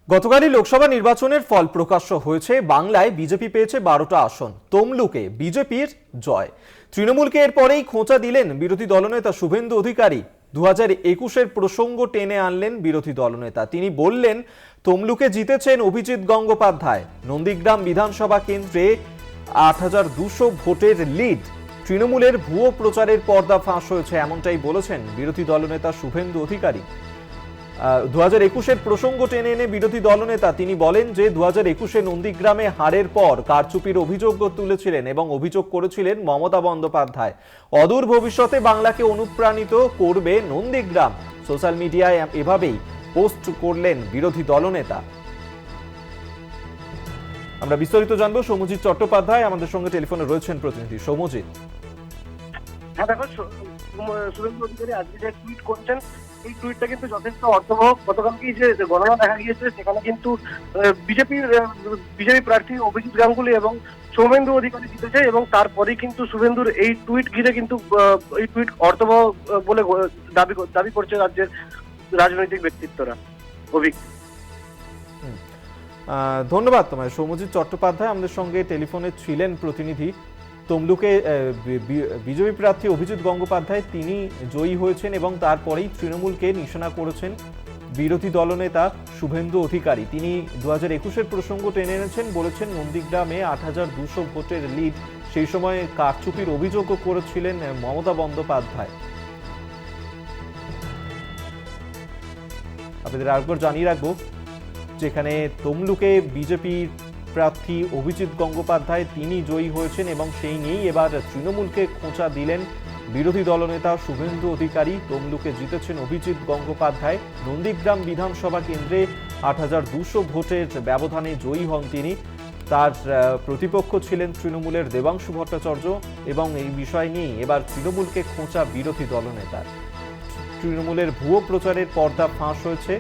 গতকালই লোকসভা নির্বাচনের ফল প্রকাশ্য হয়েছে। বাংলায় বিজেপি পেয়েছে 12টা আসন। তমলুকে বিজেপির জয়। তৃণমূলকে এরপরেই খোঁচা দিলেন বিরোধী দলনেতা শুভেন্দু অধিকারী। 2021-এর প্রসঙ্গ টেনে আনলেন বিরোধী দলনেতা। তিনি বললেন, তমলুকে জিতেছেন অভিজিৎ গঙ্গোপাধ্যায়। নন্দীগ্রাম বিধানসভা কেন্দ্রে 8200 ভোটের লিড। তৃণমূলের ভুয়ো প্রচারের পর্দা ফাঁস হয়েছে, এমনটাই বলেছেন বিরোধী দলনেতা শুভেন্দু অধিকারী। 2021-এর প্রসঙ্গ টেনে এনে বিরোধী দলনেতা তিনি বলেন যে 2021-এ নন্দীগ্রামে হারের পর কারচুপির অভিযোগ তুলেছিলেন এবং অভিযোগ করেছিলেন মমতা বন্দ্যোপাধ্যায়। অদূর ভবিষ্যতে বাংলাকে অনুপ্রাণিত করবে নন্দীগ্রাম। সোশ্যাল মিডিয়ায় এভাবেই পোস্ট করলেন বিরোধী দলনেতা। আমরা বিস্তারিত জানবো। সৌম্যজিৎ চট্টোপাধ্যায় আমাদের সঙ্গে টেলিফোনে রয়েছেন প্রতিনিধি। সৌম্যজিৎ। হ্যাঁ দেখো, শুভেন্দু অধিকারী আজকে যে টুইট করছেন, এই টুইটটা কিন্তু যথেষ্ট অর্থবহ। গতকালকে যে গণনা দেখা গিয়েছে সেখানে কিন্তু বিজেপি প্রার্থী অভিজিৎ গাঙ্গুলি এবং সৌমেন্দু অধিকারী জিতেছে, এবং তারপরেই কিন্তু শুভেন্দুর এই টুইট ঘিরে কিন্তু এই টুইট অর্থবহ বলে দাবি করছে রাজ্যের রাজনৈতিক ব্যক্তিত্বরা। ধন্যবাদ তোমায় সৌম্যজিৎ চট্টোপাধ্যায় আমাদের সঙ্গে টেলিফোনে ছিলেন প্রতিনিধি। তমলুকে বিজেপি প্রার্থী অভিজিৎ গঙ্গোপাধ্যায় তিনি জয়ী হয়েছেন এবং তারপরেই তৃণমূলকে নিশানা করেছেন বিরোধী দলনেতা শুভেন্দু অধিকারী। তিনি 2021-এর প্রসঙ্গ টেনে এনেছেন, বলেছেন নন্দীগ্রামে 8200 ভোটের লিড। সেই সময় কারচুপির অভিযোগও করেছিলেন মমতা বন্দ্যোপাধ্যায়। আপনাদের আরেকবার জানিয়ে রাখবো, যেখানে তমলুকে বিজেপি প্রার্থী অভিজিৎ গঙ্গোপাধ্যায় তিনি জয়ী হয়েছেন এবং সেই নিয়েই এবার তৃণমূলকে খোঁচা দিলেন বিরোধী দলনেতা শুভেন্দু অধিকারী। তমলুকে জিতেছেন অভিজিৎ গঙ্গোপাধ্যায়। নন্দীগ্রাম বিধানসভা কেন্দ্রে 8200 ভোটের ব্যবধানে জয়ী হন তিনি। তার প্রতিপক্ষ ছিলেন তৃণমূলের দেবাংশু ভট্টাচার্য এবং এই বিষয় নিয়ে এবার তৃণমূলকে খোঁচা বিরোধী দলনেতার। তৃণমূলের ভুয়ো প্রচারের পর্দা ফাঁস হয়েছে।